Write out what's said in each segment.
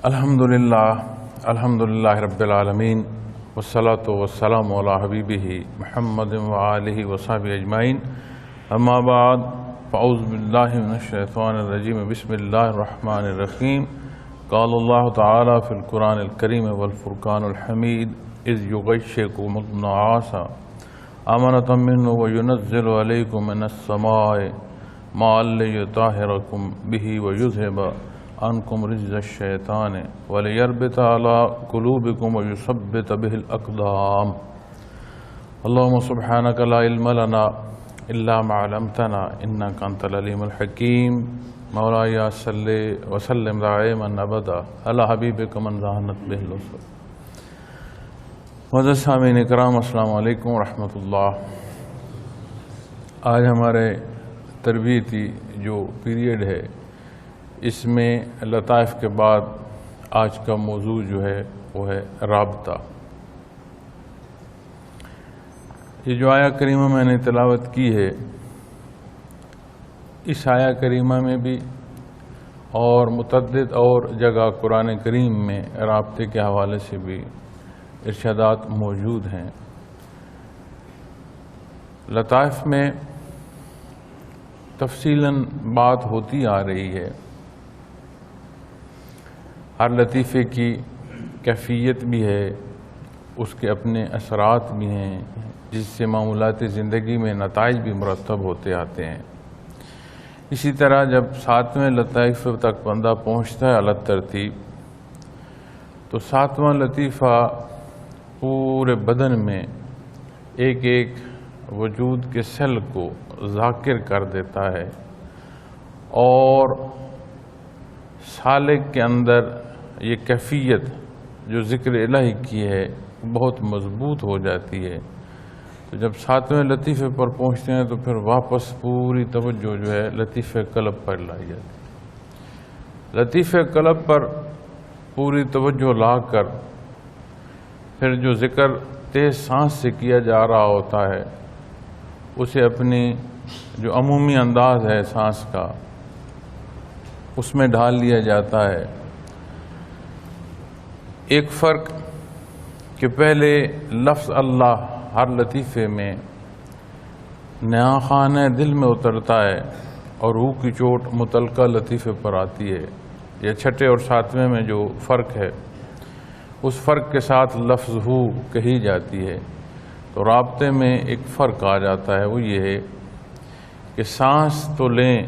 الحمدللہ رب العالمین والصلاة والسلام علی حبیبہ محمد وآلہ وصحبہ اجمعین اما بعد فاعوذ باللہ من الشیطان الرجیم بسم اللہ الرحمن الرحیم قال اللہ تعالی فی القرآن الکریم والفرقان الحمید اذ یغشیکم النعاس امنۃ منہ وینزل علیکم من السماء ماء لیطہرکم بہ ویذھب عنکم رجز الشیطان ولیربط علی قلوبکم ویثبت بہ الاقدام اللہم سبحانک لا علم لنا الا ما علمتنا انک انت العلیم الحکیم مولائی صلی وسلم دائما ابدا علی حبیبک من ذہنت بہ الرسل. معزز سامعین کرام السلام علیکم ورحمۃ اللہ. آج ہمارے تربیتی جو پیریڈ ہے اس میں لطائف کے بعد آج کا موضوع جو ہے وہ ہے رابطہ. یہ جو آیہ کریمہ میں نے تلاوت کی ہے اس آیہ کریمہ میں بھی اور متعدد اور جگہ قرآن کریم میں رابطے کے حوالے سے بھی ارشادات موجود ہیں. لطائف میں تفصیلاً بات ہوتی آ رہی ہے. ہر لطیفے کی کیفیت بھی ہے، اس کے اپنے اثرات بھی ہیں جس سے معمولات زندگی میں نتائج بھی مرتب ہوتے آتے ہیں. اسی طرح جب ساتویں لطیف تک بندہ پہنچتا ہے الگ ترتیب تو ساتواں لطیفہ پورے بدن میں ایک ایک وجود کے سیل کو ذاکر کر دیتا ہے اور سالک کے اندر یہ کیفیت جو ذکر الہی کی ہے بہت مضبوط ہو جاتی ہے. تو جب ساتویں لطیفے پر پہنچتے ہیں تو پھر واپس پوری توجہ جو ہے لطیفہ قلب پر لائی جاتی ہے. لطیفہ قلب پر پوری توجہ لا کر پھر جو ذکر تیز سانس سے کیا جا رہا ہوتا ہے اسے اپنی جو عمومی انداز ہے سانس کا اس میں ڈھال لیا جاتا ہے. ایک فرق کہ پہلے لفظ اللہ ہر لطیفے میں نیا خانہ دل میں اترتا ہے اور روح کی چوٹ متعلقہ لطیفے پر آتی ہے. یہ چھٹے اور ساتویں میں جو فرق ہے اس فرق کے ساتھ لفظ ہو کہی جاتی ہے. تو رابطے میں ایک فرق آ جاتا ہے، وہ یہ ہے کہ سانس تو لیں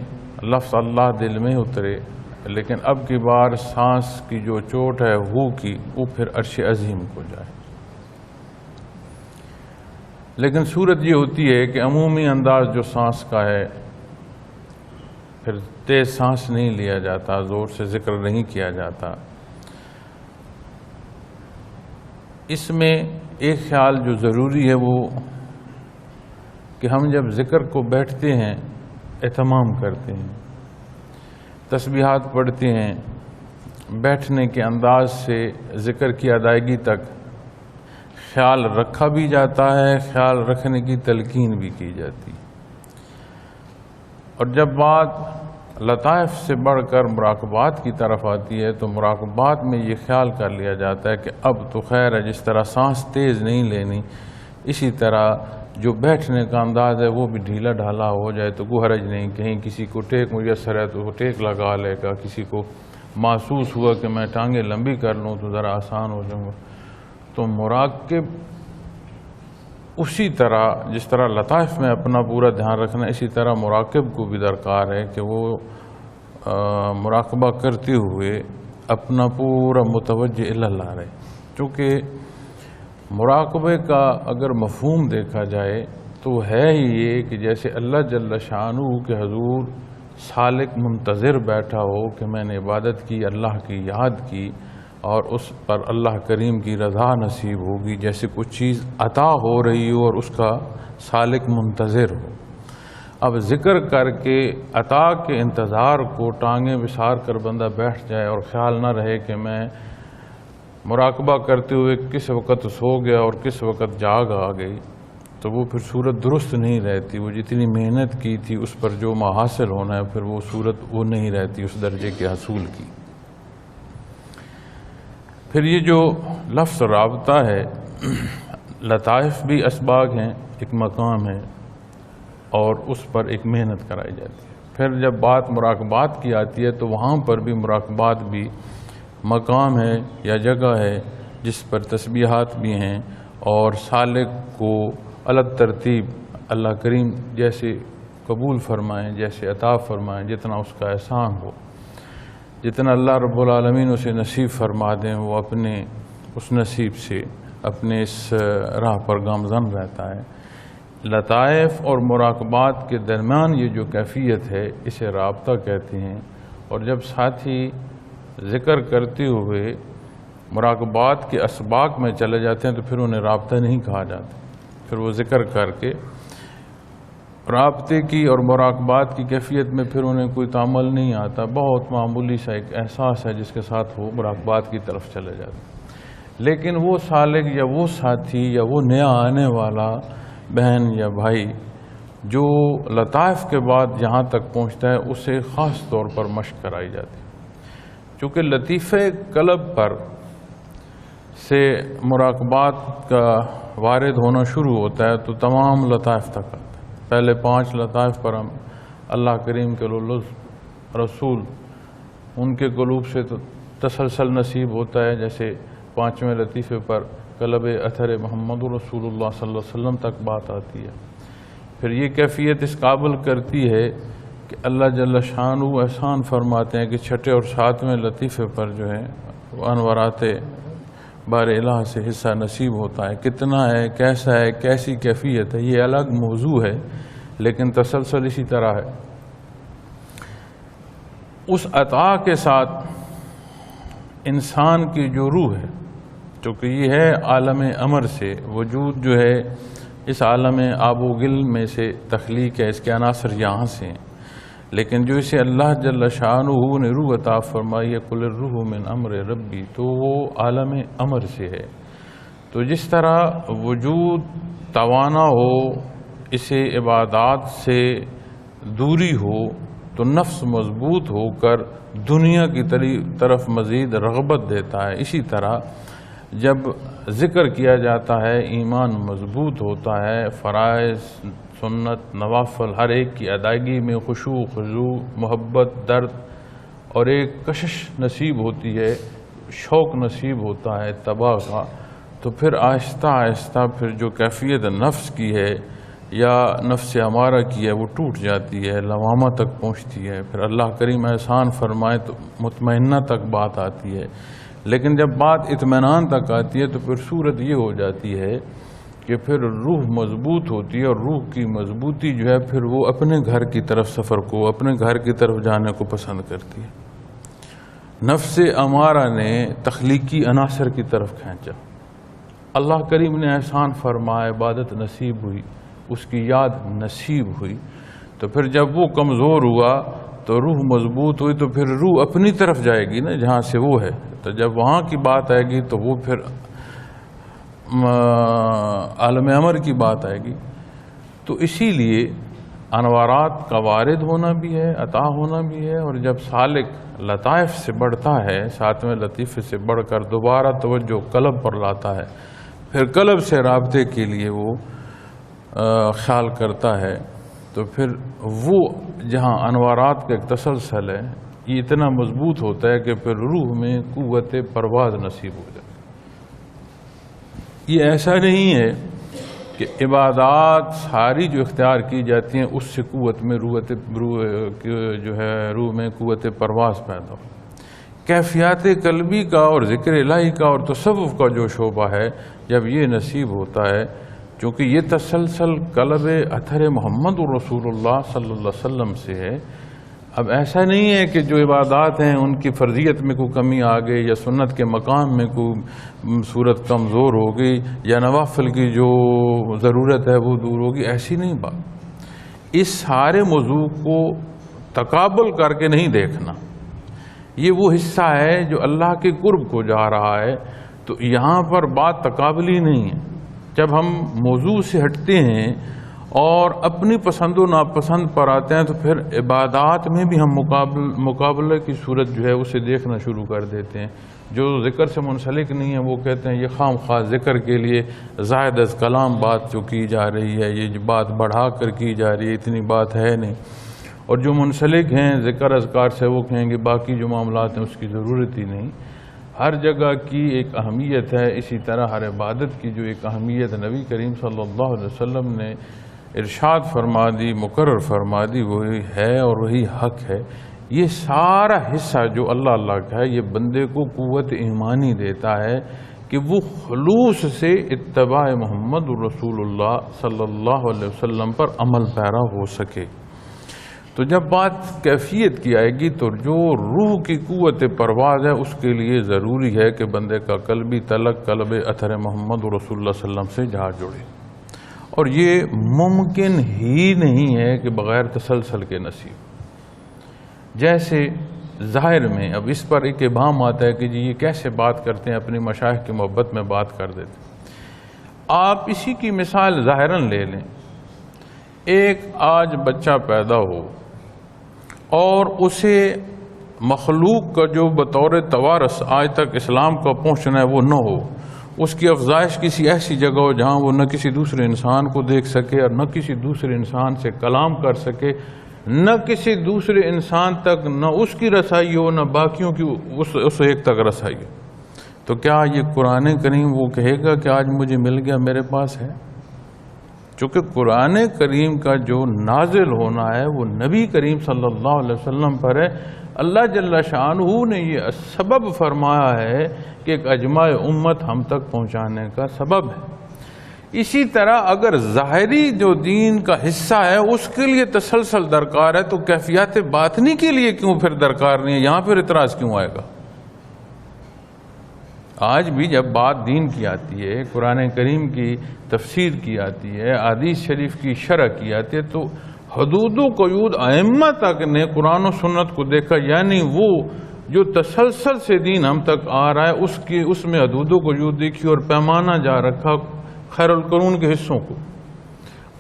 لفظ اللہ دل میں اترے لیکن اب کی بار سانس کی جو چوٹ ہے ہو کی وہ پھر عرش عظیم کو جائے. لیکن صورت یہ ہوتی ہے کہ عمومی انداز جو سانس کا ہے پھر تیز سانس نہیں لیا جاتا، زور سے ذکر نہیں کیا جاتا. اس میں ایک خیال جو ضروری ہے وہ کہ ہم جب ذکر کو بیٹھتے ہیں اہتمام کرتے ہیں، تسبیحات پڑھتے ہیں، بیٹھنے کے انداز سے ذکر کی ادائیگی تک خیال رکھا بھی جاتا ہے، خیال رکھنے کی تلقین بھی کی جاتی. اور جب بات لطائف سے بڑھ کر مراقبات کی طرف آتی ہے تو مراقبات میں یہ خیال کر لیا جاتا ہے کہ اب تو خیر ہے، جس طرح سانس تیز نہیں لینی اسی طرح جو بیٹھنے کا انداز ہے وہ بھی ڈھیلا ڈھالا ہو جائے تو کوئی حرج نہیں. کہیں کسی کو ٹیک میسر ہے تو وہ ٹیک لگا لے گا، کسی کو محسوس ہوا کہ میں ٹانگیں لمبی کر لوں تو ذرا آسان ہو جاؤں گا. تو مراقب اسی طرح جس طرح لطائف میں اپنا پورا دھیان رکھنا اسی طرح مراقب کو بھی درکار ہے کہ وہ مراقبہ کرتے ہوئے اپنا پورا متوجہ اللہ رہے. چونکہ مراقبے کا اگر مفہوم دیکھا جائے تو ہے ہی یہ کہ جیسے اللہ جل شانہ کے حضور سالک منتظر بیٹھا ہو کہ میں نے عبادت کی، اللہ کی یاد کی اور اس پر اللہ کریم کی رضا نصیب ہوگی، جیسے کچھ چیز عطا ہو رہی ہو اور اس کا سالک منتظر ہو. اب ذکر کر کے عطا کے انتظار کو ٹانگیں بسار کر بندہ بیٹھ جائے اور خیال نہ رہے کہ میں مراقبہ کرتے ہوئے کس وقت سو گیا اور کس وقت جاگ آ گئی، تو وہ پھر صورت درست نہیں رہتی. وہ جتنی محنت کی تھی اس پر جو حاصل ہونا ہے پھر وہ صورت وہ نہیں رہتی اس درجے کے حصول کی. پھر یہ جو لفظ رابطہ ہے، لطائف بھی اسباق ہیں، ایک مقام ہے اور اس پر ایک محنت کرائی جاتی ہے۔ پھر جب بات مراقبات کی آتی ہے تو وہاں پر بھی مراقبات بھی مقام ہے یا جگہ ہے جس پر تسبیحات بھی ہیں، اور سالک کو الگ ترتیب اللہ کریم جیسے قبول فرمائیں، جیسے عطا فرمائیں، جتنا اس کا احسان ہو، جتنا اللہ رب العالمین اسے نصیب فرما دیں، وہ اپنے اس نصیب سے اپنے اس راہ پر گامزن رہتا ہے۔ لطائف اور مراقبات کے درمیان یہ جو کیفیت ہے اسے رابطہ کہتے ہیں، اور جب ساتھی ذکر کرتے ہوئے مراقبات کے اسباق میں چلے جاتے ہیں تو پھر انہیں رابطہ نہیں کہا جاتا، پھر وہ ذکر کر کے رابطے کی اور مراقبات کی کیفیت میں پھر انہیں کوئی تعامل نہیں آتا، بہت معمولی سا ایک احساس ہے جس کے ساتھ وہ مراقبات کی طرف چلے جاتے ہیں۔ لیکن وہ سالک یا وہ ساتھی یا وہ نیا آنے والا بہن یا بھائی جو لطائف کے بعد جہاں تک پہنچتا ہے اسے خاص طور پر مشق کرائی جاتی ہے، چونکہ لطیفہ قلب پر سے مراقبات کا وارد ہونا شروع ہوتا ہے تو تمام لطائف تک آتا ہے۔ پہلے 5 لطائف پر ہم اللہ کریم کے لطف رسول ان کے قلوب سے تسلسل نصیب ہوتا ہے، جیسے 5ویں لطیفے پر قلب اثر محمد رسول اللہ صلی اللہ علیہ وسلم تک بات آتی ہے۔ پھر یہ کیفیت اس قابل کرتی ہے کہ اللہ جل شانہ احسان فرماتے ہیں کہ 6 اور 7ویں لطیفے پر جو ہے وہ انوارات بار الہ سے حصہ نصیب ہوتا ہے۔ کتنا ہے، کیسا ہے، کیسی کیفیت ہے، یہ الگ موضوع ہے، لیکن تسلسل اسی طرح ہے۔ اس عطا کے ساتھ انسان کی جو روح ہے، چونکہ یہ ہے عالم امر سے، وجود جو ہے اس عالم آب و گل میں سے تخلیق ہے، اس کے عناصر یہاں سے ہیں، لیکن جو اسے اللہ جل شانہ نے روح عطا فرمائی ہے، قل الروح من امر ربی، تو وہ عالم امر سے ہے۔ تو جس طرح وجود توانا ہو، اسے عبادات سے دوری ہو تو نفس مضبوط ہو کر دنیا کی طرف مزید رغبت دیتا ہے، اسی طرح جب ذکر کیا جاتا ہے ایمان مضبوط ہوتا ہے، فرائض سنت نوافل ہر ایک کی ادائیگی میں خشوع خضوع محبت درد اور ایک کشش نصیب ہوتی ہے، شوق نصیب ہوتا ہے تباہ کا، تو پھر آہستہ آہستہ پھر جو کیفیت نفس کی ہے یا نفس ہمارا کی ہے وہ ٹوٹ جاتی ہے، لوامہ تک پہنچتی ہے، پھر اللہ کریم احسان فرمائے تو مطمئنہ تک بات آتی ہے۔ لیکن جب بات اطمینان تک آتی ہے تو پھر صورت یہ ہو جاتی ہے کہ پھر روح مضبوط ہوتی ہے، اور روح کی مضبوطی جو ہے پھر وہ اپنے گھر کی طرف سفر کو، اپنے گھر کی طرف جانے کو پسند کرتی ہے۔ نفس امارہ نے تخلیقی عناصر کی طرف کھینچا، اللہ کریم نے احسان فرمایا، عبادت نصیب ہوئی، اس کی یاد نصیب ہوئی، تو پھر جب وہ کمزور ہوا تو روح مضبوط ہوئی، تو پھر روح اپنی طرف جائے گی نا جہاں سے وہ ہے، تو جب وہاں کی بات آئے گی تو وہ پھر عالم امر کی بات آئے گی۔ تو اسی لیے انوارات کا وارد ہونا بھی ہے، عطا ہونا بھی ہے، اور جب سالک لطائف سے بڑھتا ہے، 7ویں لطیفے سے بڑھ کر دوبارہ توجہ قلب پر لاتا ہے، پھر قلب سے رابطے کے لیے وہ خیال کرتا ہے، تو پھر وہ جہاں انوارات کا ایک تسلسل ہے یہ اتنا مضبوط ہوتا ہے کہ پھر روح میں قوت پرواز نصیب ہو جائے۔ یہ ایسا نہیں ہے کہ عبادات ساری جو اختیار کی جاتی ہیں اس سے قوت میں روح میں قوت پرواز پیدا ہو۔ کیفیات قلبی کا اور ذکر الہی کا اور تصوف کا جو شعبہ ہے، جب یہ نصیب ہوتا ہے، چونکہ یہ تسلسل قلب اثر محمد رسول اللہ صلی اللہ علیہ وسلم سے ہے، اب ایسا نہیں ہے کہ جو عبادات ہیں ان کی فرضیت میں کوئی کمی آ گئی، یا سنت کے مقام میں کوئی صورت کمزور ہو گئی، یا نوافل کی جو ضرورت ہے وہ دور ہوگی، ایسی نہیں بات۔ اس سارے موضوع کو تقابل کر کے نہیں دیکھنا، یہ وہ حصہ ہے جو اللہ کے قرب کو جا رہا ہے، تو یہاں پر بات تقابلی نہیں ہے۔ جب ہم موضوع سے ہٹتے ہیں اور اپنی پسند و ناپسند پر آتے ہیں تو پھر عبادات میں بھی ہم مقابلے کی صورت جو ہے اسے دیکھنا شروع کر دیتے ہیں. جو ذکر سے منسلک نہیں ہے وہ کہتے ہیں یہ خام خواہ ذکر کے لیے زائد از کلام بات جو کی جا رہی ہے، یہ بات بڑھا کر کی جا رہی ہے، اتنی بات ہے نہیں. اور جو منسلک ہیں ذکر اذکار سے وہ کہیں گے باقی جو معاملات ہیں اس کی ضرورت ہی نہیں. ہر جگہ کی ایک اہمیت ہے، اسی طرح ہر عبادت کی جو ایک اہمیت نبی کریم صلی اللہ علیہ وسلم نے ارشاد فرما دی، مقرر فرما دی، وہی ہے اور وہی حق ہے. یہ سارا حصہ جو اللہ کا ہے یہ بندے کو قوت ایمانی دیتا ہے کہ وہ خلوص سے اتباع محمد رسول اللہ صلی اللہ علیہ وسلم پر عمل پیرا ہو سکے. تو جب بات کیفیت کی آئے گی تو جو روح کی قوت پرواز ہے اس کے لیے ضروری ہے کہ بندے کا قلبی تعلق قلب اطہر محمد رسول اللہ صلی اللہ علیہ وسلم سے جا جڑے. اور یہ ممکن ہی نہیں ہے کہ بغیر تسلسل کے نصیب. جیسے ظاہر میں اب اس پر ایک ابہام آتا ہے کہ جی یہ کیسے بات کرتے ہیں، اپنی مشائخ کی محبت میں بات کر دیتے ہیں. آپ اسی کی مثال ظاہراً لے لیں. ایک آج بچہ پیدا ہو اور اسے مخلوق کا جو بطور توارث آج تک اسلام کا پہنچنا ہے وہ نہ ہو، اس کی افزائش کسی ایسی جگہ ہو جہاں وہ نہ کسی دوسرے انسان کو دیکھ سکے اور نہ کسی دوسرے انسان سے کلام کر سکے، نہ کسی دوسرے انسان تک نہ اس کی رسائی ہو نہ باقیوں کی اس ایک تک رسائی ہو. تو کیا یہ قرآن کریم وہ کہے گا کہ آج مجھے مل گیا میرے پاس ہے؟ چونکہ قرآن کریم کا جو نازل ہونا ہے وہ نبی کریم صلی اللہ علیہ وسلم پر ہے. اللہ جل شانہ نے یہ سبب فرمایا ہے کہ ایک اجماع امت ہم تک پہنچانے کا سبب ہے. اسی طرح اگر ظاہری جو دین کا حصہ ہے اس کے لیے تسلسل درکار ہے تو کیفیات باطنی کے لیے کیوں پھر درکار نہیں ہے؟ یہاں پھر اعتراض کیوں آئے گا؟ آج بھی جب بات دین کی آتی ہے، قرآن کریم کی تفسیر کی آتی ہے، حدیث شریف کی شرح کی آتی ہے، تو حدود و قیود ائمہ تک نے قرآن و سنت کو دیکھا. یعنی وہ جو تسلسل سے دین ہم تک آ رہا ہے اس میں حدود و قیود دیکھی اور پیمانہ جا رکھا خیر القرون کے حصوں کو.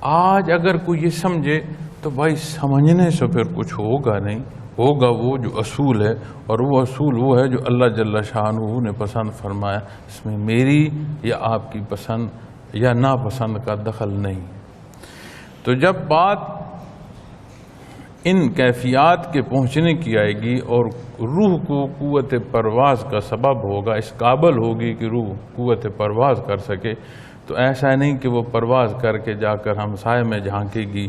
آج اگر کوئی یہ سمجھے تو بھائی سمجھنے سے پھر کچھ ہوگا نہیں، ہوگا وہ جو اصول ہے، اور وہ اصول وہ ہے جو اللہ جل شانہ نے پسند فرمایا. اس میں میری یا آپ کی پسند یا ناپسند کا دخل نہیں. تو جب بات ان کیفیات کے پہنچنے کی آئے گی اور روح کو قوت پرواز کا سبب ہوگا، اس قابل ہوگی کہ روح قوت پرواز کر سکے، تو ایسا نہیں کہ وہ پرواز کر کے جا کر ہمسائے میں جھانکے گی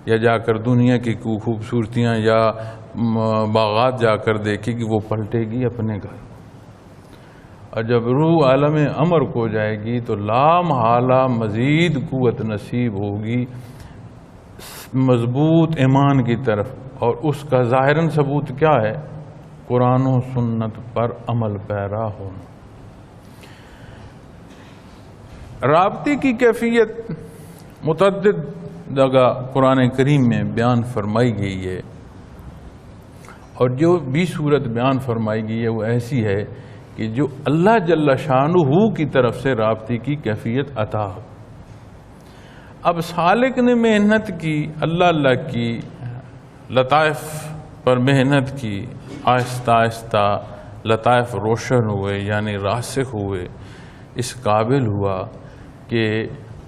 یا جا کر دنیا کی خوبصورتیاں یا باغات جا کر دیکھے گی، وہ پلٹے گی اپنے گھر. اور جب روح عالم امر کو جائے گی تو لامحالہ مزید قوت نصیب ہوگی مضبوط ایمان کی طرف. اور اس کا ظاہراً ثبوت کیا ہے؟ قرآن و سنت پر عمل پیرا ہونا. رابطے کی کیفیت متعدد جگہ قرآن کریم میں بیان فرمائی گئی ہے، اور جو بھی صورت بیان فرمائی گئی ہے وہ ایسی ہے کہ جو اللہ جل شانہ کی طرف سے رابطے کی کیفیت عطا ہو. اب سالک نے محنت کی، اللہ کی لطائف پر محنت کی، آہستہ آہستہ لطائف روشن ہوئے، یعنی راسخ ہوئے، اس قابل ہوا کہ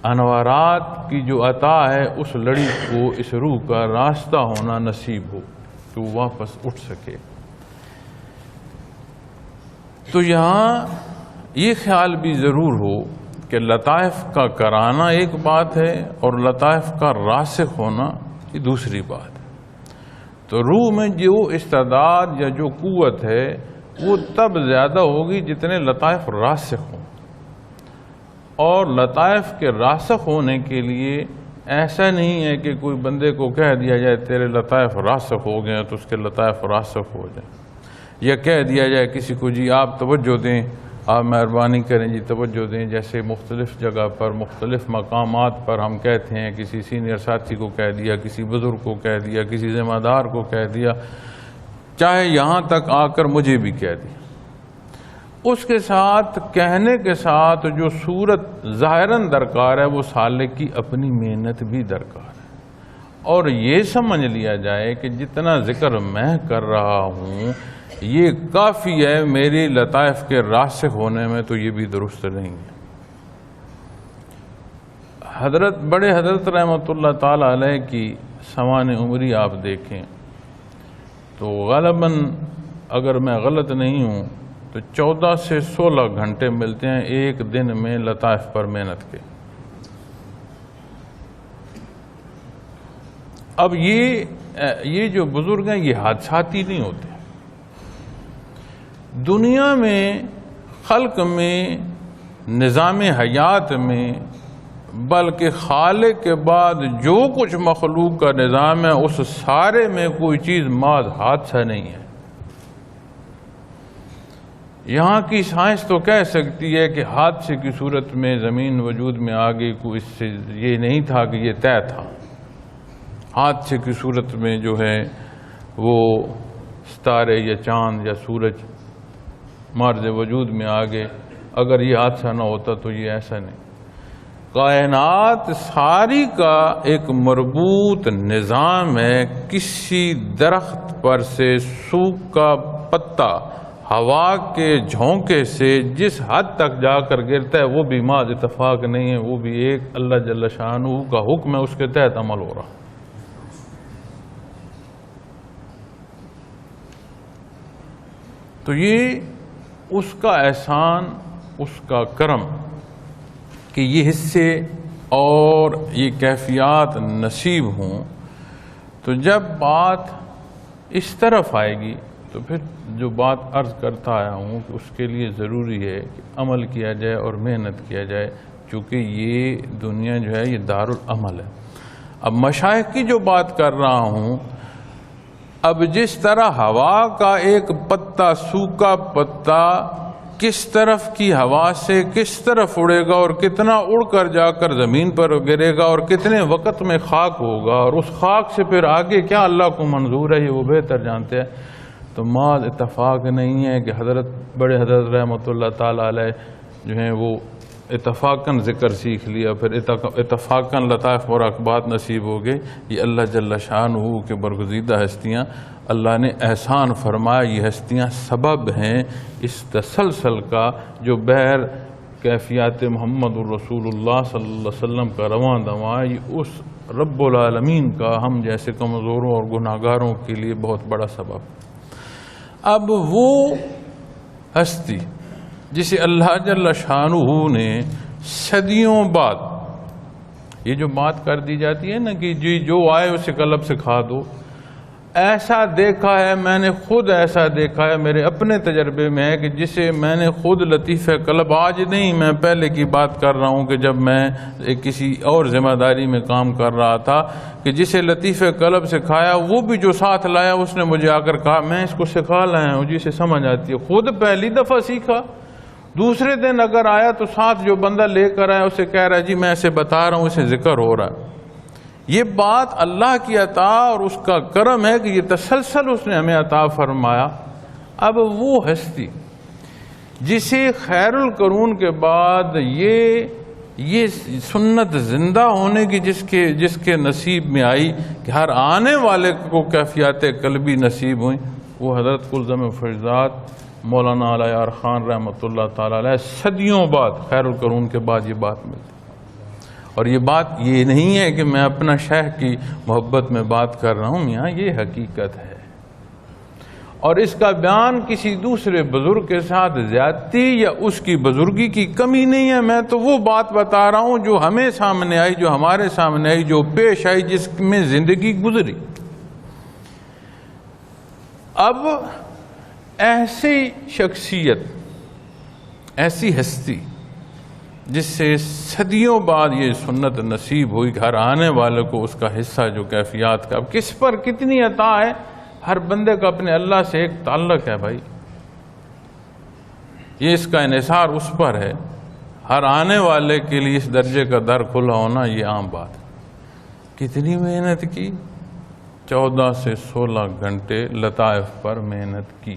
انوارات کی جو عطا ہے اس لڑی کو اس روح کا راستہ ہونا نصیب ہو تو واپس اٹھ سکے. تو یہاں یہ خیال بھی ضرور ہو کہ لطائف کا کرانا ایک بات ہے اور لطائف کا راسخ ہونا یہ دوسری بات ہے. تو روح میں جو استعداد یا جو قوت ہے وہ تب زیادہ ہوگی جتنے لطائف راسخ ہوں. اور لطائف کے راسخ ہونے کے لیے ایسا نہیں ہے کہ کوئی بندے کو کہہ دیا جائے تیرے لطائف راسخ ہو گئے تو اس کے لطائف راسخ ہو جائیں، یا کہہ دیا جائے کسی کو جی آپ توجہ دیں، آپ مہربانی کریں جی توجہ دیں. جیسے مختلف جگہ پر مختلف مقامات پر ہم کہتے ہیں، کسی سینئر ساتھی کو کہہ دیا، کسی بزرگ کو کہہ دیا، کسی ذمہ دار کو کہہ دیا، چاہے یہاں تک آ کر مجھے بھی کہہ دیا. اس کے ساتھ کہنے کے ساتھ جو صورت ظاہراً درکار ہے وہ سالک کی اپنی محنت بھی درکار ہے، اور یہ سمجھ لیا جائے کہ جتنا ذکر میں کر رہا ہوں یہ کافی ہے میری لطائف کے راسخ ہونے میں، تو یہ بھی درست نہیں ہے۔ بڑے حضرت رحمۃ اللہ تعالی علیہ کی سوانح عمری آپ دیکھیں تو غالباً اگر میں غلط نہیں ہوں تو 14 سے 16 گھنٹے ملتے ہیں ایک دن میں لطائف پر محنت کے۔ اب یہ جو بزرگ ہیں یہ حادثاتی نہیں ہوتے، دنیا میں خلق میں نظام حیات میں بلکہ خالق کے بعد جو کچھ مخلوق کا نظام ہے اس سارے میں کوئی چیز محض حادثہ نہیں ہے۔ یہاں کی سائنس تو کہہ سکتی ہے کہ حادثے کی صورت میں زمین وجود میں آ گئی، کوئی اس سے یہ نہیں تھا کہ یہ طے تھا۔ حادثے کی صورت میں جو ہے وہ ستارے یا چاند یا سورج مارز وجود میں آ گئے، اگر یہ حادثہ نہ ہوتا تو یہ ایسا نہیں۔ کائنات ساری کا ایک مربوط نظام ہے، کسی درخت پر سے سوکھا پتا ہوا کے جھونکے سے جس حد تک جا کر گرتا ہے وہ بھی محض اتفاق نہیں ہے، وہ بھی ایک اللہ جل شانہ کا حکم ہے، اس کے تحت عمل ہو رہا۔ تو یہ اس کا احسان، اس کا کرم کہ یہ حصے اور یہ کیفیات نصیب ہوں۔ تو جب بات اس طرف آئے گی تو پھر جو بات عرض کرتا آیا ہوں کہ اس کے لیے ضروری ہے کہ عمل کیا جائے اور محنت کیا جائے، چونکہ یہ دنیا جو ہے یہ دارالعمل ہے۔ اب مشائخ کی جو بات کر رہا ہوں، اب جس طرح ہوا کا ایک پتا، سوکھا پتا کس طرف کی ہوا سے کس طرف اڑے گا اور کتنا اڑ کر جا کر زمین پر گرے گا اور کتنے وقت میں خاک ہوگا، اور اس خاک سے پھر آگے کیا اللہ کو منظور ہے یہ وہ بہتر جانتے ہیں۔ تو محض اتفاق نہیں ہے کہ بڑے حضرت رحمۃ اللہ تعالی علیہ جو ہیں وہ اتفاقاً ذکر سیکھ لیا، پھر اتفاقاً لطائف اور اقبات نصیب ہو گئے۔ یہ اللہ جل شانہ کے برگزیدہ ہستیاں، اللہ نے احسان فرمایا، یہ ہستیاں سبب ہیں اس تسلسل کا جو بہر کیفیات محمد الرسول اللہ صلی اللہ علیہ وسلم کا رواں دواں، یہ اس رب العالمین کا ہم جیسے کمزوروں اور گناہگاروں کے لیے بہت بڑا سبب۔ اب وہ ہستی جسے اللہ جل شانہ نے صدیوں بعد، یہ جو بات کر دی جاتی ہے نا کہ جی جو آئے اسے قلب سے کھا دو، ایسا دیکھا ہے، میں نے خود ایسا دیکھا ہے، میرے اپنے تجربے میں ہے کہ جسے میں نے خود لطیف قلب، آج نہیں میں پہلے کی بات کر رہا ہوں کہ جب میں کسی اور ذمہ داری میں کام کر رہا تھا، کہ جسے لطیف قلب سے کھایا وہ بھی جو ساتھ لایا اس نے مجھے آ کر کہا میں اس کو سکھا لایا ہوں، جسے سمجھ آتی ہے، خود پہلی دفعہ سیکھا، دوسرے دن اگر آیا تو ساتھ جو بندہ لے کر آیا اسے کہہ رہا ہے جی میں ایسے بتا رہا ہوں، اسے ذکر ہو رہا ہے۔ یہ بات اللہ کی عطا اور اس کا کرم ہے کہ یہ تسلسل اس نے ہمیں عطا فرمایا۔ اب وہ ہستی جسے خیر القرون کے بعد یہ سنت زندہ ہونے کی جس کے نصیب میں آئی کہ ہر آنے والے کو کیفیات قلبی نصیب ہوئیں، وہ حضرت کلزم فیضات مولانا علی یار خان رحمۃ اللہ تعالی علیہ صدیوں بعد خیر القرون کے بعد یہ بات ملتی۔ اور یہ بات یہ نہیں ہے کہ میں اپنا شیخ کی محبت میں بات کر رہا ہوں، یہاں یہ حقیقت ہے، اور اس کا بیان کسی دوسرے بزرگ کے ساتھ زیادتی یا اس کی بزرگی کی کمی نہیں ہے، میں تو وہ بات بتا رہا ہوں جو ہمیں سامنے آئی، جو ہمارے سامنے آئی، جو پیش آئی، جس میں زندگی گزری۔ اب ایسی شخصیت، ایسی ہستی جس سے صدیوں بعد یہ سنت نصیب ہوئی کہ ہر آنے والے کو اس کا حصہ جو کیفیات کا، اب کس پر کتنی عطا ہے، ہر بندے کا اپنے اللہ سے ایک تعلق ہے بھائی، یہ اس کا انحصار اس پر ہے، ہر آنے والے کے لیے اس درجے کا در کھلا ہونا یہ عام بات ہے۔ کتنی محنت کی، 14 سے 16 گھنٹے لطائف پر محنت کی۔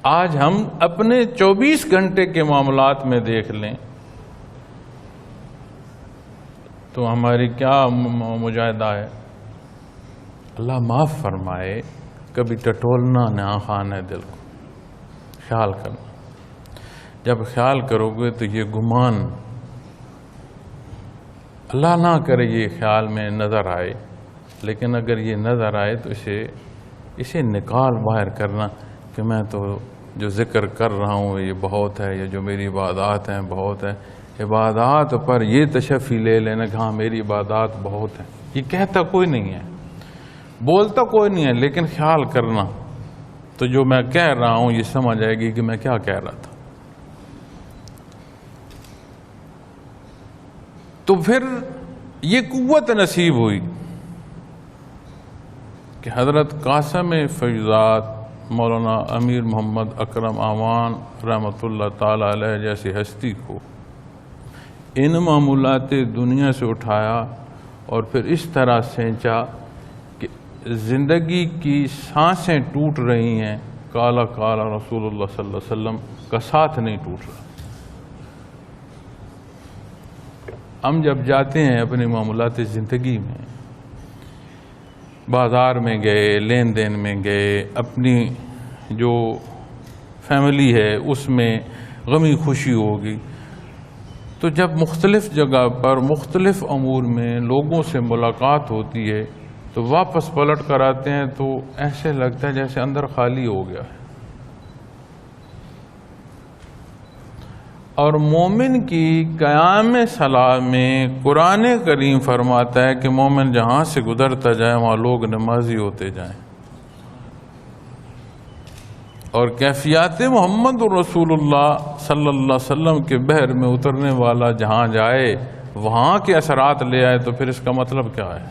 آج ہم اپنے 24 گھنٹے کے معاملات میں دیکھ لیں تو ہماری کیا مجاہدہ ہے. اللہ معاف فرمائے. کبھی ٹٹولنا نہ خانے دل کو خیال کرنا. جب خیال کرو گے تو یہ گمان اللہ نہ کرے یہ خیال میں نظر آئے، لیکن اگر یہ نظر آئے تو اسے نکال باہر کرنا کہ میں تو جو ذکر کر رہا ہوں یہ بہت ہے، یہ جو میری عبادات ہیں بہت ہے. عبادات پر یہ تشفی لے لینا کہ ہاں میری عبادات بہت ہیں. یہ کہتا کوئی نہیں ہے، بولتا کوئی نہیں ہے، لیکن خیال کرنا تو جو میں کہہ رہا ہوں یہ سمجھ آئے گی کہ میں کیا کہہ رہا تھا. تو پھر یہ قوت نصیب ہوئی کہ حضرت قاسم فیضات مولانا امیر محمد اکرم اعوان رحمۃ اللہ تعالی علیہ جیسی ہستی کو ان معمولات دنیا سے اٹھایا اور پھر اس طرح سینچا کہ زندگی کی سانسیں ٹوٹ رہی ہیں. کالا کالا رسول اللہ صلی اللہ علیہ وسلم کا ساتھ نہیں ٹوٹ رہا. ہم جب جاتے ہیں اپنے معاملات زندگی میں، بازار میں گئے، لین دین میں گئے، اپنی جو فیملی ہے اس میں غمی خوشی ہوگی، تو جب مختلف جگہ پر مختلف امور میں لوگوں سے ملاقات ہوتی ہے تو واپس پلٹ کر آتے ہیں تو ایسے لگتا ہے جیسے اندر خالی ہو گیا ہے. اور مومن کی قیام صلاح میں قرآن کریم فرماتا ہے کہ مومن جہاں سے گزرتا جائے وہاں لوگ نمازی ہوتے جائیں. اور کیفیات محمد رسول اللہ صلی اللہ علیہ وسلم کے بحر میں اترنے والا جہاں جائے وہاں کے اثرات لے آئے تو پھر اس کا مطلب کیا ہے؟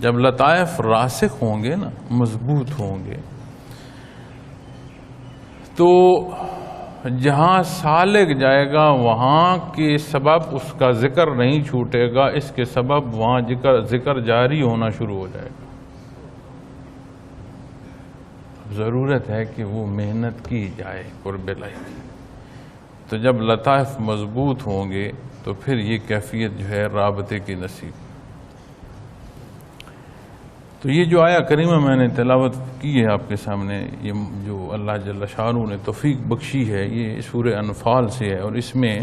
جب لطائف راسخ ہوں گے نا، مضبوط ہوں گے، تو جہاں سالک جائے گا وہاں کے سبب اس کا ذکر نہیں چھوٹے گا، اس کے سبب وہاں ذکر جاری ہونا شروع ہو جائے گا. ضرورت ہے کہ وہ محنت کی جائے قرب الہی کی. تو جب لطائف مضبوط ہوں گے تو پھر یہ کیفیت جو ہے رابطے کی نصیب. تو یہ جو آیا کریمہ میں نے تلاوت کی ہے آپ کے سامنے، یہ جو اللہ جل شانہ نے توفیق بخشی ہے، یہ سورہ انفال سے ہے اور اس میں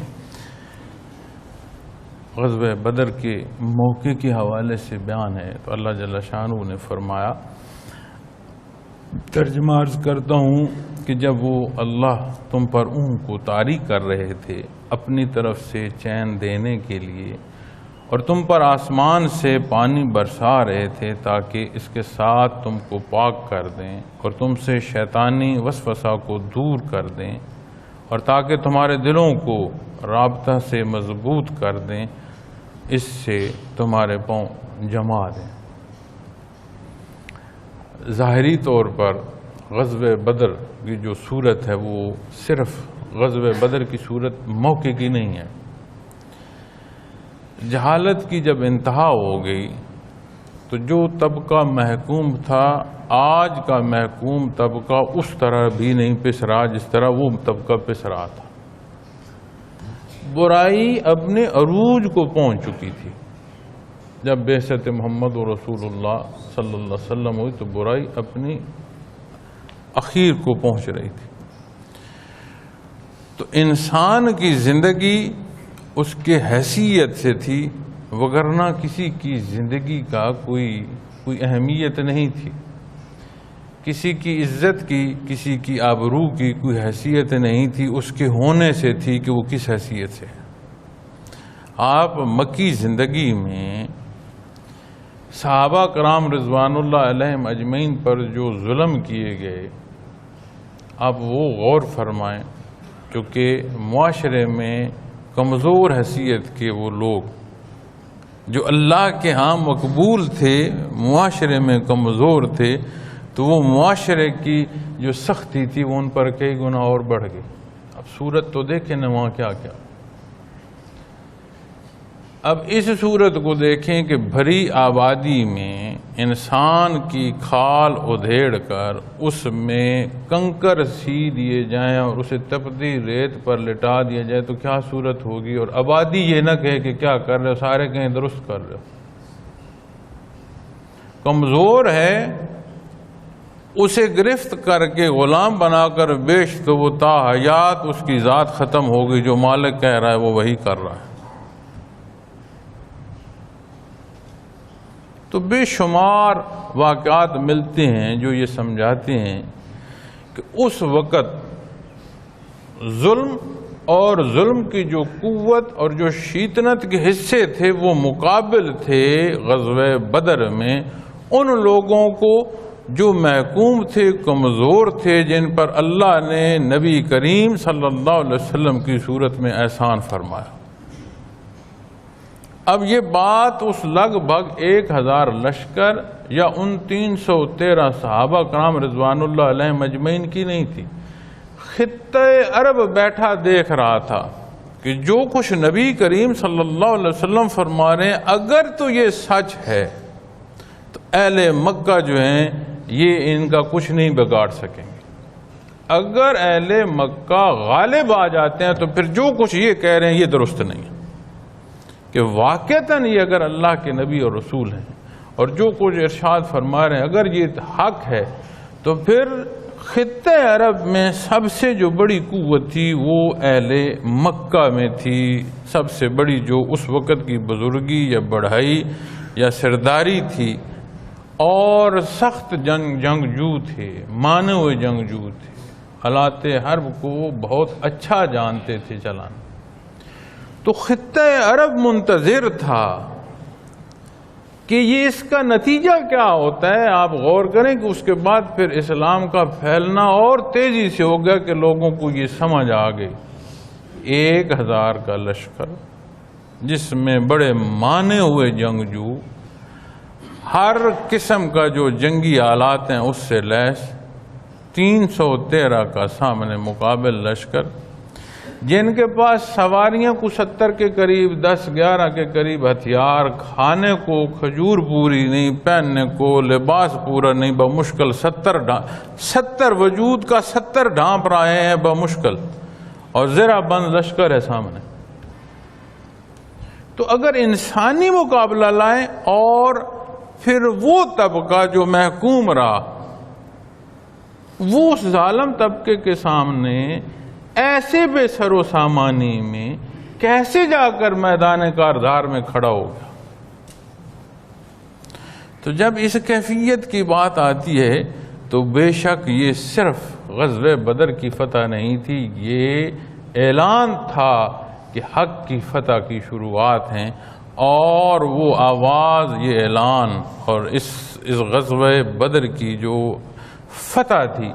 غزوہ بدر کے موقع کے حوالے سے بیان ہے. تو اللہ جل شانہ نے فرمایا، ترجمہ عرض کرتا ہوں کہ جب وہ اللہ تم پر اون کو طاری کر رہے تھے اپنی طرف سے چین دینے کے لیے، اور تم پر آسمان سے پانی برسا رہے تھے تاکہ اس کے ساتھ تم کو پاک کر دیں اور تم سے شیطانی وسوسہ کو دور کر دیں اور تاکہ تمہارے دلوں کو رابطہ سے مضبوط کر دیں، اس سے تمہارے پاؤں جما دیں. ظاہری طور پر غزوہ بدر کی جو صورت ہے وہ صرف غزوہ بدر کی صورت موقع کی نہیں ہے. جہالت کی جب انتہا ہو گئی تو جو طبقہ محکوم تھا آج کا محکوم طبقہ اس طرح بھی نہیں پس رہا جس طرح وہ طبقہ پس رہا تھا. برائی اپنے عروج کو پہنچ چکی تھی. جب بعثت محمد رسول اللہ صلی اللہ علیہ وسلم ہوئی تو برائی اپنی اخیر کو پہنچ رہی تھی. تو انسان کی زندگی اس کے حیثیت سے تھی، وگرنہ کسی کی زندگی کا کوئی اہمیت نہیں تھی. کسی کی عزت کی، کسی کی آبرو کی کوئی حیثیت نہیں تھی، اس کے ہونے سے تھی کہ وہ کس حیثیت سے. آپ مکی زندگی میں صحابہ کرام رضوان اللہ علیہم اجمعین پر جو ظلم کیے گئے آپ وہ غور فرمائیں، کیونکہ معاشرے میں کمزور حیثیت کے وہ لوگ جو اللہ کے ہاں مقبول تھے معاشرے میں کمزور تھے، تو وہ معاشرے کی جو سختی تھی وہ ان پر کئی گنا اور بڑھ گئی. اب صورت تو دیکھیں نا وہاں کیا کیا. اب اس صورت کو دیکھیں کہ بھری آبادی میں انسان کی کھال ادھیڑ کر اس میں کنکر سی دیے جائیں اور اسے تپتی ریت پر لٹا دیا جائے تو کیا صورت ہوگی؟ اور آبادی یہ نہ کہے کہ کیا کر رہے ہو، سارے کہیں درست کر رہے ہو۔ کمزور ہے اسے گرفت کر کے غلام بنا کر بیچ تو وہ تا حیات اس کی ذات ختم ہوگی، جو مالک کہہ رہا ہے وہ وہی کر رہا ہے۔ تو بے شمار واقعات ملتے ہیں جو یہ سمجھاتے ہیں کہ اس وقت ظلم اور ظلم کی جو قوت اور جو شیطنت کے حصے تھے وہ مقابل تھے غزوہ بدر میں ان لوگوں کو جو محکوم تھے، کمزور تھے، جن پر اللہ نے نبی کریم صلی اللہ علیہ وسلم کی صورت میں احسان فرمایا۔ اب یہ بات اس لگ بھگ 1000 لشکر یا ان 313 صحابہ کرام رضوان اللہ علیہ مجمعین کی نہیں تھی۔ خطہ عرب بیٹھا دیکھ رہا تھا کہ جو کچھ نبی کریم صلی اللہ علیہ وسلم فرما رہے ہیں اگر تو یہ سچ ہے تو اہل مکہ جو ہیں یہ ان کا کچھ نہیں بگاڑ سکیں گے۔ اگر اہل مکہ غالب آ جاتے ہیں تو پھر جو کچھ یہ کہہ رہے ہیں یہ درست نہیں ہے، کہ واقعتاً یہ اگر اللہ کے نبی اور رسول ہیں اور جو کچھ ارشاد فرما رہے ہیں اگر یہ حق ہے تو پھر خطہ عرب میں سب سے جو بڑی قوت تھی وہ اہل مکہ میں تھی، سب سے بڑی جو اس وقت کی بزرگی یا بڑھائی یا سرداری تھی، اور سخت جنگجو تھے، مانے ہوئے جنگجو تھے، حالات حرب کو بہت اچھا جانتے تھے چلانا۔ تو خطہ عرب منتظر تھا کہ یہ اس کا نتیجہ کیا ہوتا ہے۔ آپ غور کریں کہ اس کے بعد پھر اسلام کا پھیلنا اور تیزی سے ہو گیا کہ لوگوں کو یہ سمجھ آ گئی 1000 کا لشکر جس میں بڑے مانے ہوئے جنگجو، ہر قسم کا جو جنگی آلات ہیں اس سے لیس، 313 کا سامنے مقابل لشکر، جن کے پاس سواریاں کو 70 کے قریب، 10-11 کے قریب ہتھیار، کھانے کو کھجور پوری نہیں، پہننے کو لباس پورا نہیں، بمشکل 70 وجود کا 70 ڈھانپ رہے ہیں بمشکل، اور زرہ بند لشکر ہے سامنے۔ تو اگر انسانی مقابلہ لائیں اور پھر وہ طبقہ جو محکوم رہا وہ اس ظالم طبقے کے سامنے ایسے بے سر و سامانی میں کیسے جا کر میدان کارزار میں کھڑا ہو گیا؟ تو جب اس کیفیت کی بات آتی ہے تو بے شک یہ صرف غزوہ بدر کی فتح نہیں تھی، یہ اعلان تھا کہ حق کی فتح کی شروعات ہیں، اور وہ آواز، یہ اعلان اور اس غزوہ بدر کی جو فتح تھی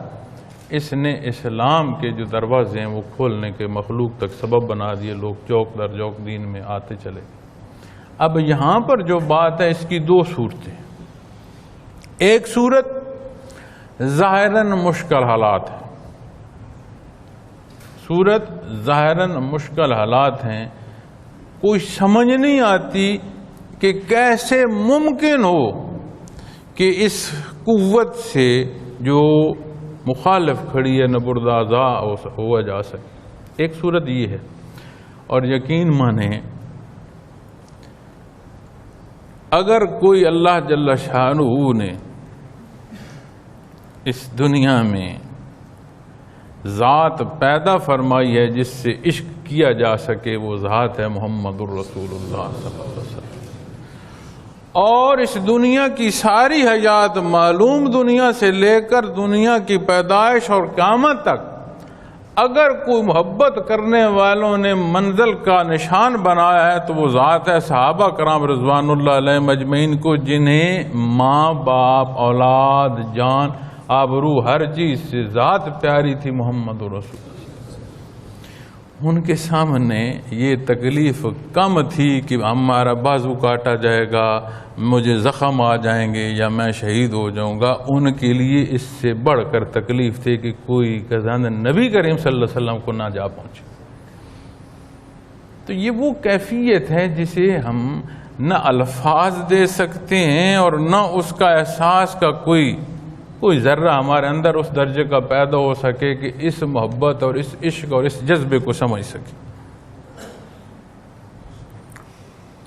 اس نے اسلام کے جو دروازے ہیں وہ کھولنے کے مخلوق تک سبب بنا دیے، لوگ چوک در چوک دین میں آتے چلے۔ اب یہاں پر جو بات ہے اس کی 2 صورتیں، ایک صورت ظاہراً مشکل حالات ہے، صورت ظاہراً مشکل حالات ہیں، کوئی سمجھ نہیں آتی کہ کیسے ممکن ہو کہ اس قوت سے جو مخالف کھڑی ہے نبردازا ہوا جا سکے۔ ایک صورت یہ ہے، اور یقین مانیں اگر کوئی اللہ جل شانہ نے اس دنیا میں ذات پیدا فرمائی ہے جس سے عشق کیا جا سکے وہ ذات ہے محمد الرسول اللہ صلی اللہ علیہ وسلم، اور اس دنیا کی ساری حیات معلوم دنیا سے لے کر دنیا کی پیدائش اور قیامت تک اگر کوئی محبت کرنے والوں نے منزل کا نشان بنایا ہے تو وہ ذات ہے صحابہ کرام رضوان اللہ علیہ مجمعین کو، جنہیں ماں باپ اولاد جان آبرو ہر چیز سے ذات پیاری تھی محمد رسول۔ ان کے سامنے یہ تکلیف کم تھی کہ ہمارا بازو کاٹا جائے گا، مجھے زخم آ جائیں گے یا میں شہید ہو جاؤں گا، ان کے لیے اس سے بڑھ کر تکلیف تھی کہ کوئی خزانہ نبی کریم صلی اللہ علیہ وسلم کو نہ جا پہنچے۔ تو یہ وہ کیفیت ہے جسے ہم نہ الفاظ دے سکتے ہیں اور نہ اس کا احساس کا کوئی ذرہ ہمارے اندر اس درجے کا پیدا ہو سکے کہ اس محبت اور اس عشق اور اس جذبے کو سمجھ سکے۔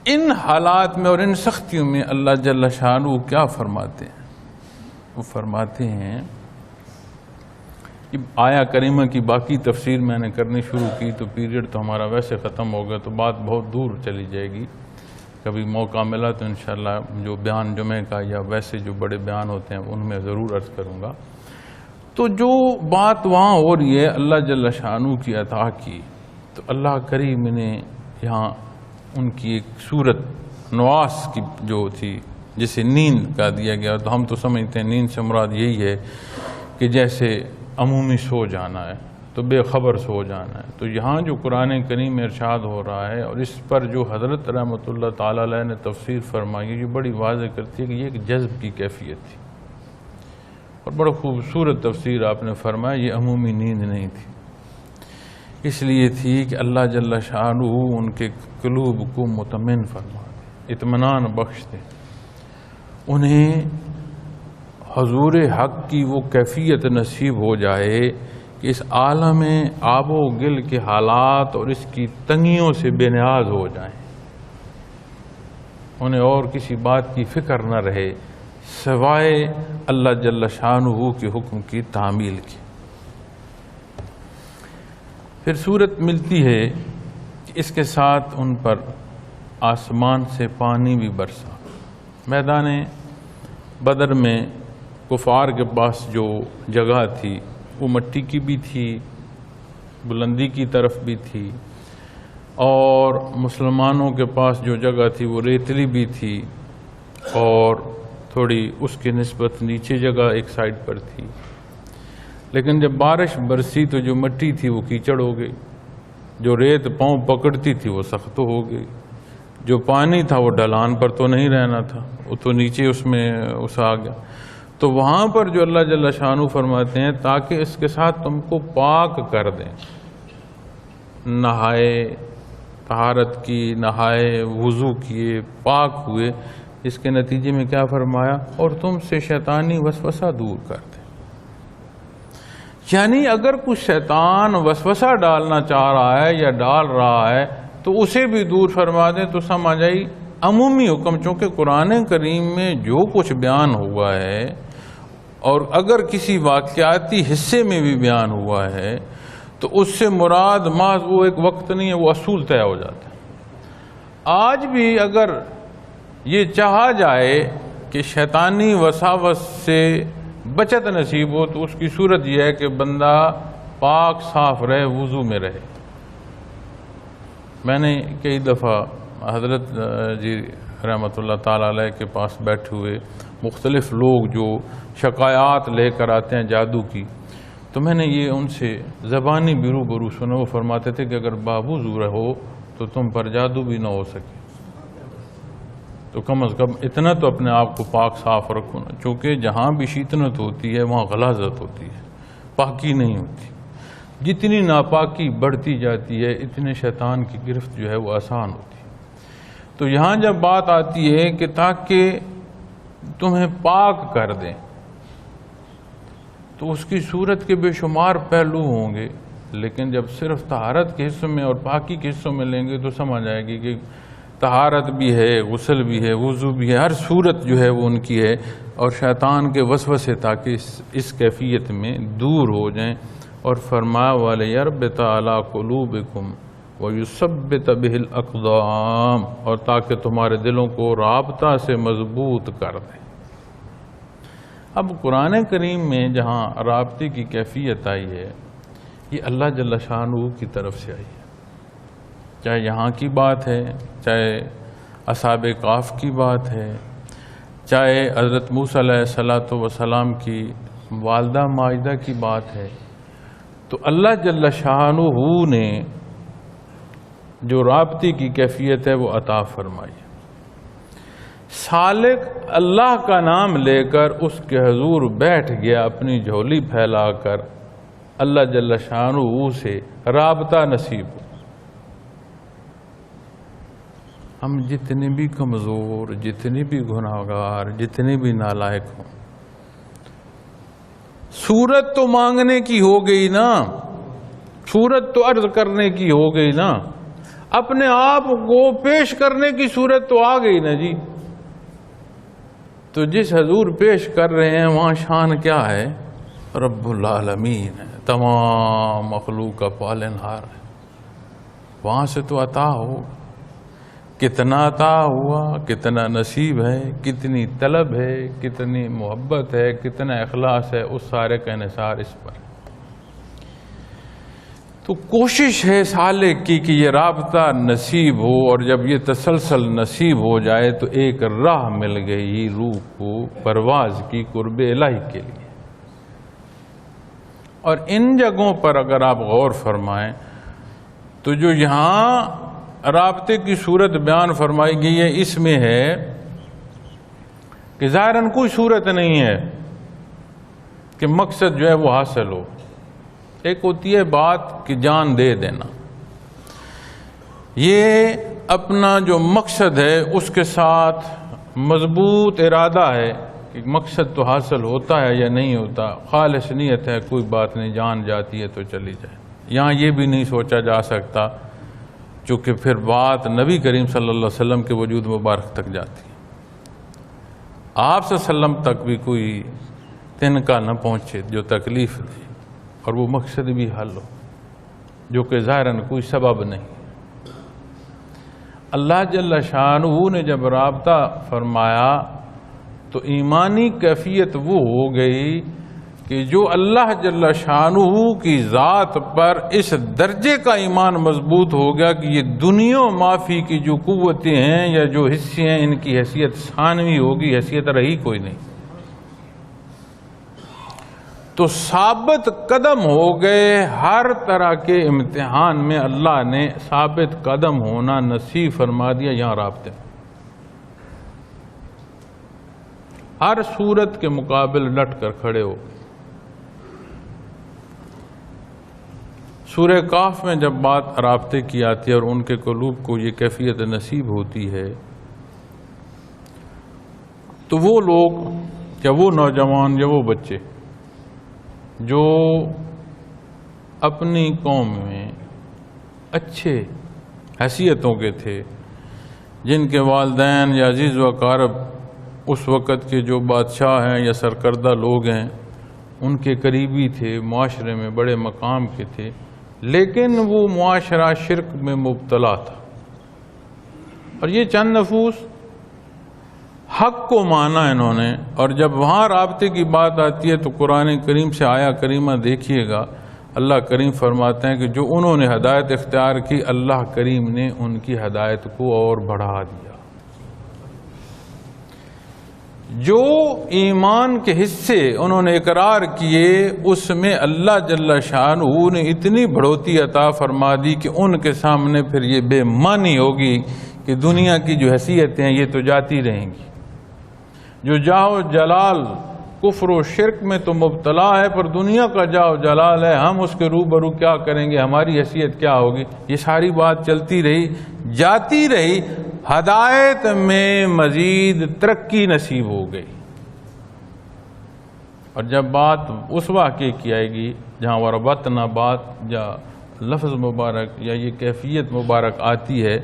ان حالات میں اور ان سختیوں میں اللہ جل شانہ کیا فرماتے ہیں؟ وہ فرماتے ہیں کہ آیا کریمہ کی باقی تفسیر میں نے کرنی شروع کی تو پیریڈ تو ہمارا ویسے ختم ہو گیا، تو بات بہت دور چلی جائے گی۔ کبھی موقع ملا تو انشاءاللہ جو بیان جمعہ کا یا ویسے جو بڑے بیان ہوتے ہیں ان میں ضرور عرض کروں گا۔ تو جو بات وہاں ہو رہی ہے اللہ جل شانہ کی عطا کی، تو اللہ کریم نے یہاں ان کی ایک صورت نواس کی جو تھی جسے نیند کا دیا گیا، تو ہم تو سمجھتے ہیں نیند سے مراد یہی ہے کہ جیسے عمومی سو جانا ہے تو بے خبر سو جانا ہے۔ تو یہاں جو قرآن کریم میں ارشاد ہو رہا ہے اور اس پر جو حضرت رحمۃ اللہ تعالیٰ علیہ نے تفسیر فرمائی ہے، یہ بڑی واضح کرتی ہے کہ یہ ایک جذب کی کیفیت تھی، اور بڑا خوبصورت تفسیر آپ نے فرمایا، یہ عمومی نیند نہیں تھی، اس لیے تھی کہ اللہ جل شانہ ان کے قلوب کو مطمئن فرما دے، اطمینان بخش دے، انہیں حضور حق کی وہ کیفیت نصیب ہو جائے کہ اس عالم آب و گل کے حالات اور اس کی تنگیوں سے بے نیاز ہو جائیں، انہیں اور کسی بات کی فکر نہ رہے سوائے اللہ جل شانہ کے حکم کی تعمیل کی۔ پھر صورت ملتی ہے کہ اس کے ساتھ ان پر آسمان سے پانی بھی برسا۔ میدان بدر میں کفار کے پاس جو جگہ تھی وہ مٹی کی بھی تھی، بلندی کی طرف بھی تھی، اور مسلمانوں کے پاس جو جگہ تھی وہ ریتلی بھی تھی، اور تھوڑی اس کے نسبت نیچے جگہ ایک سائڈ پر تھی۔ لیکن جب بارش برسی تو جو مٹی تھی وہ کیچڑ ہو گئی، جو ریت پاؤں پکڑتی تھی وہ سخت ہو گئی، جو پانی تھا وہ ڈھلان پر تو نہیں رہنا تھا، وہ تو نیچے اس میں آ گیا۔ تو وہاں پر جو اللہ جل شانہ فرماتے ہیں تاکہ اس کے ساتھ تم کو پاک کر دیں، نہائے، طہارت کی، نہائے، وضو کیے، پاک ہوئے، اس کے نتیجے میں کیا فرمایا؟ اور تم سے شیطانی وسوسہ دور کر دیں۔ یعنی اگر کچھ شیطان وسوسہ ڈالنا چاہ رہا ہے یا ڈال رہا ہے تو اسے بھی دور فرما دیں، تو سمجھ آئی عمومی حکم، چونکہ قرآن کریم میں جو کچھ بیان ہوا ہے اور اگر کسی واقعاتی حصے میں بھی بیان ہوا ہے تو اس سے مراد محض وہ ایک وقت نہیں ہے، وہ اصول طے ہو جاتا ہے۔ آج بھی اگر یہ چاہا جائے کہ شیطانی وساوس سے بچت نصیب ہو تو اس کی صورت یہ ہے کہ بندہ پاک صاف رہے، وضو میں رہے۔ میں نے کئی دفعہ حضرت جی رحمۃ اللہ تعالیٰ علیہ کے پاس بیٹھے ہوئے مختلف لوگ جو شکایات لے کر آتے ہیں جادو کی، تو میں نے یہ ان سے زبانی بھی روبرو سنا۔ وہ فرماتے تھے کہ اگر باوضو رہو تو تم پر جادو بھی نہ ہو سکے، تو کم از کم اتنا تو اپنے آپ کو پاک صاف رکھو نا، چونکہ جہاں بھی شیطنت ہوتی ہے وہاں غلاظت ہوتی ہے، پاکی نہیں ہوتی۔ جتنی ناپاکی بڑھتی جاتی ہے اتنے شیطان کی گرفت جو ہے وہ آسان ہوتی ہے۔ تو یہاں جب بات آتی ہے کہ تاکہ تمہیں پاک کر دیں، تو اس کی صورت کے بے شمار پہلو ہوں گے، لیکن جب صرف طہارت کے حصوں میں اور پاکی کے حصوں میں لیں گے تو سمجھ آئے گی کہ طہارت بھی ہے، غسل بھی ہے، وضو بھی ہے، ہر صورت جو ہے وہ ان کی ہے، اور شیطان کے وسوسے تاکہ اس کیفیت میں دور ہو جائیں۔ اور فرمایا وَلِيَرْبِطَ عَلَىٰ قُلُوبِكُمْ وَيُثَبِّتَ بِهِ الْأَقْدَامَ، اور تاکہ تمہارے دلوں کو رابطہ سے مضبوط کر دیں۔ اب قرآن کریم میں جہاں رابطے کی کیفیت آئی ہے یہ اللہ جل شانہ کی طرف سے آئی ہے، چاہے یہاں کی بات ہے، چاہے اصحاب کہف کی بات ہے، چاہے حضرت موسیٰ علیہ السلام کی والدہ ماجدہ کی بات ہے، تو اللہ جل شانہ نے جو رابطے کی کیفیت ہے وہ عطا فرمائی۔ سالک اللہ کا نام لے کر اس کے حضور بیٹھ گیا، اپنی جھولی پھیلا کر اللہ جل شانہ سے رابطہ نصیب ہو۔ ہم جتنے بھی کمزور، جتنے بھی گناہگار، جتنے بھی نالائق ہوں، صورت تو مانگنے کی ہو گئی نا، صورت تو عرض کرنے کی ہو گئی نا، اپنے آپ کو پیش کرنے کی صورت تو آ گئی نا جی۔ تو جس حضور پیش کر رہے ہیں وہاں شان کیا ہے؟ رب العالمین ہے، تمام مخلوق کا پالنہار ہے، وہاں سے تو عطا ہو۔ کتنا عطا ہوا، کتنا نصیب ہے، کتنی طلب ہے، کتنی محبت ہے، کتنا اخلاص ہے، اس سارے کا انحصار اس پر۔ تو کوشش ہے سالک کی کہ یہ رابطہ نصیب ہو، اور جب یہ تسلسل نصیب ہو جائے تو ایک راہ مل گئی روح کو پرواز کی قرب الہی کے لیے۔ اور ان جگہوں پر اگر آپ غور فرمائیں تو جو یہاں رابطے کی صورت بیان فرمائی گئی ہے، اس میں ہے کہ ظاہراً کوئی صورت نہیں ہے کہ مقصد جو ہے وہ حاصل ہو۔ ایک ہوتی ہے بات کہ جان دے دینا، یہ اپنا جو مقصد ہے اس کے ساتھ مضبوط ارادہ ہے کہ مقصد تو حاصل ہوتا ہے یا نہیں ہوتا، خالص نیت ہے، کوئی بات نہیں، جان جاتی ہے تو چلی جائے۔ یہاں یہ بھی نہیں سوچا جا سکتا چونکہ پھر بات نبی کریم صلی اللہ علیہ وسلم کے وجود مبارک تک جاتی ہے، آپ صلی اللہ علیہ وسلم تک بھی کوئی تنکا نہ پہنچے جو تکلیف دے، اور وہ مقصد بھی حل ہو جو کہ ظاہراً کوئی سبب نہیں۔ اللہ جل شانہ نے جب رابطہ فرمایا تو ایمانی کیفیت وہ ہو گئی کہ جو اللہ جل شانہ کی ذات پر اس درجے کا ایمان مضبوط ہو گیا کہ یہ دنیا مافی کی جو قوتیں ہیں یا جو حصے ہیں ان کی حیثیت ثانوی ہوگی، حیثیت رہی کوئی نہیں۔ تو ثابت قدم ہو گئے، ہر طرح کے امتحان میں اللہ نے ثابت قدم ہونا نصیب فرما دیا یہاں رابطے میں۔ ہر صورت کے مقابل ڈٹ کر کھڑے ہو۔ سورہ کاف میں جب بات رابطے کی آتی ہے اور ان کے قلوب کو یہ کیفیت نصیب ہوتی ہے تو وہ لوگ یا وہ نوجوان یا وہ بچے جو اپنی قوم میں اچھے حیثیتوں کے تھے، جن کے والدین یا عزیز و اقارب اس وقت کے جو بادشاہ ہیں یا سرکردہ لوگ ہیں ان کے قریبی تھے، معاشرے میں بڑے مقام کے تھے، لیکن وہ معاشرہ شرک میں مبتلا تھا، اور یہ چند نفوس حق کو مانا انہوں نے۔ اور جب وہاں رابطے کی بات آتی ہے تو قرآن کریم سے آیا کریمہ دیکھیے گا، اللہ کریم فرماتے ہیں کہ جو انہوں نے ہدایت اختیار کی، اللہ کریم نے ان کی ہدایت کو اور بڑھا دیا۔ جو ایمان کے حصے انہوں نے اقرار کیے اس میں اللہ جل شانہ نے اتنی بڑھوتی عطا فرما دی کہ ان کے سامنے پھر یہ بے معنی ہوگی کہ دنیا کی جو حیثیتیں ہیں یہ تو جاتی رہیں گی۔ جو جاؤ جلال کفر و شرک میں تو مبتلا ہے، پر دنیا کا جاؤ جلال ہے، ہم اس کے روبرو کیا کریں گے، ہماری حیثیت کیا ہوگی، یہ ساری بات چلتی رہی، جاتی رہی، ہدایت میں مزید ترقی نصیب ہو گئی۔ اور جب بات اس واقعے کی آئے گی جہاں وربطنا بات یا لفظ مبارک یا یہ کیفیت مبارک آتی ہے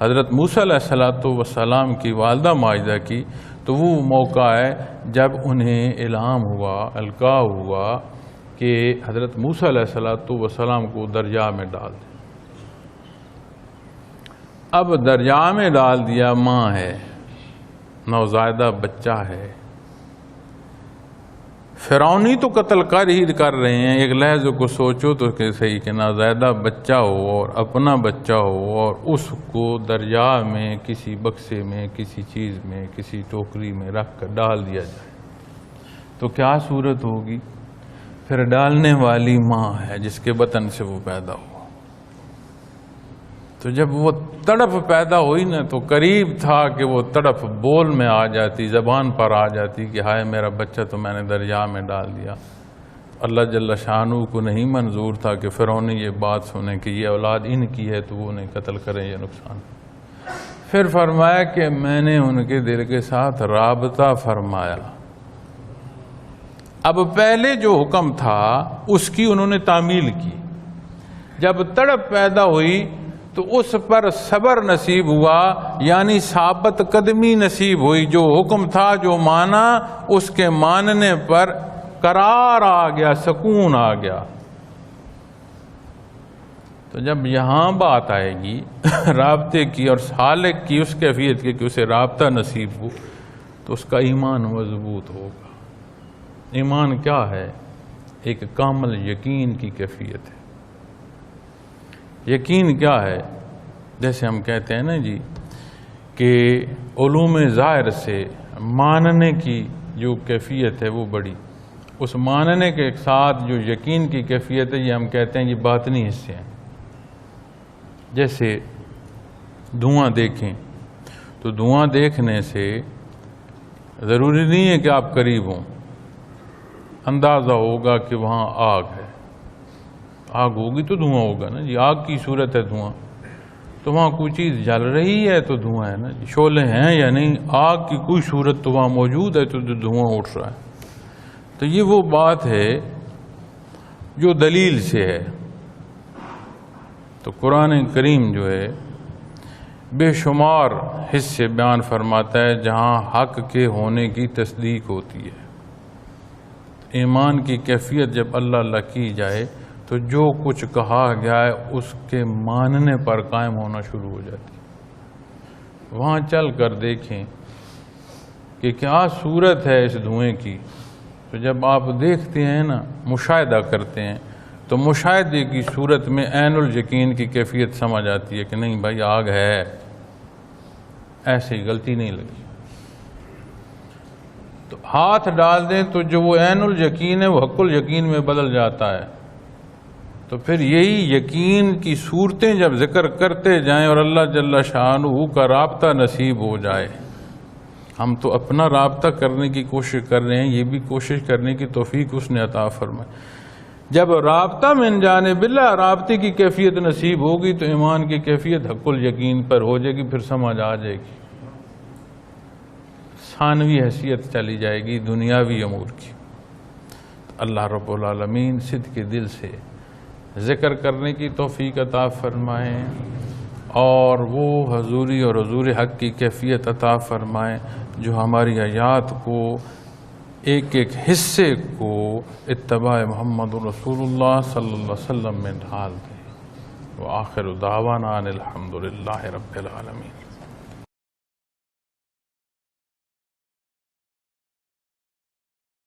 حضرت موسیٰ علیہ السلام کی والدہ ماجدہ کی، تو وہ موقع ہے جب انہیں الہام ہوا، القاء ہوا کہ حضرت موسیٰ علیہ السلام کو دریا میں ڈال دیں۔ اب دریا میں ڈال دیا، ماں ہے، نوزائیدہ بچہ ہے، فرعونی تو قتل کر رہے ہیں، ایک لحظے کو سوچو تو کہ صحیح کہ نوزائیدہ بچہ ہو اور اپنا بچہ ہو اور اس کو دریا میں کسی بکسے میں، کسی چیز میں، کسی ٹوکری میں رکھ کر ڈال دیا جائے تو کیا صورت ہوگی؟ پھر ڈالنے والی ماں ہے جس کے بطن سے وہ پیدا ہو۔ تو جب وہ تڑپ پیدا ہوئی نا تو قریب تھا کہ وہ تڑپ بول میں آ جاتی، زبان پر آ جاتی کہ ہائے میرا بچہ تو میں نے دریا میں ڈال دیا۔ اللہ جل شانہ کو نہیں منظور تھا کہ فرعون یہ بات سنیں کہ یہ اولاد ان کی ہے تو وہ انہیں قتل کریں یا نقصان۔ پھر فرمایا کہ میں نے ان کے دل کے ساتھ رابطہ فرمایا. اب پہلے جو حکم تھا اس کی انہوں نے تعمیل کی. جب تڑپ پیدا ہوئی تو اس پر صبر نصیب ہوا، یعنی ثابت قدمی نصیب ہوئی. جو حکم تھا، جو مانا، اس کے ماننے پر قرار آ گیا، سکون آ گیا. تو جب یہاں بات آئے گی رابطے کی اور سالک کی، اس کیفیت کی کہ اسے رابطہ نصیب ہو، تو اس کا ایمان مضبوط ہوگا. ایمان کیا ہے؟ ایک کامل یقین کی کیفیت ہے. یقین کیا ہے؟ جیسے ہم کہتے ہیں نا جی کہ علوم ظاہر سے ماننے کی جو کیفیت ہے وہ بڑی، اس ماننے کے ساتھ جو یقین کی کیفیت ہے یہ ہم کہتے ہیں یہ باطنی حصے ہیں. جیسے دھواں دیکھیں تو دھواں دیکھنے سے ضروری نہیں ہے کہ آپ قریب ہوں، اندازہ ہوگا کہ وہاں آگ ہے. آگ ہوگی تو دھواں ہوگا نا جی. آگ کی صورت ہے دھواں، تو وہاں کوئی چیز جل رہی ہے تو دھواں ہے نا جی. شعلے ہیں یا نہیں، آگ کی کوئی صورت تو وہاں موجود ہے تو دھواں اٹھ رہا ہے. تو یہ وہ بات ہے جو دلیل سے ہے. تو قرآن کریم جو ہے بے شمار حصے بیان فرماتا ہے جہاں حق کے ہونے کی تصدیق ہوتی ہے. ایمان کی کیفیت جب اللہ اللہ کی جائے تو جو کچھ کہا گیا ہے اس کے ماننے پر قائم ہونا شروع ہو جاتی ہے. وہاں چل کر دیکھیں کہ کیا صورت ہے اس دھوئیں کی. تو جب آپ دیکھتے ہیں نا، مشاہدہ کرتے ہیں، تو مشاہدے کی صورت میں عین الیقین کی کیفیت سمجھ آتی ہے کہ نہیں بھائی آگ ہے، ایسے ہی غلطی نہیں لگی. تو ہاتھ ڈال دیں تو جو وہ عین الیقین ہے وہ حق الیقین میں بدل جاتا ہے. تو پھر یہی یقین کی صورتیں جب ذکر کرتے جائیں اور اللہ جل شانہ کا رابطہ نصیب ہو جائے. ہم تو اپنا رابطہ کرنے کی کوشش کر رہے ہیں، یہ بھی کوشش کرنے کی توفیق اس نے عطا فرمائے. جب رابطہ من جانب اللہ، رابطے کی کیفیت نصیب ہوگی تو ایمان کی کیفیت حق الیقین پر ہو جائے گی. پھر سمجھ آ جائے گی، ثانوی حیثیت چلی جائے گی دنیاوی امور کی. اللہ رب العالمین صدق کے دل سے ذکر کرنے کی توفیق عطا فرمائیں اور وہ حضوری اور حضور حق کی کیفیت عطا فرمائیں جو ہماری حیات کو، ایک ایک حصے کو اتباع محمد رسول اللہ صلی اللہ علیہ وسلم میں ڈھال دیں. وآخر دعوانا ان الحمد للہ رب العالمین.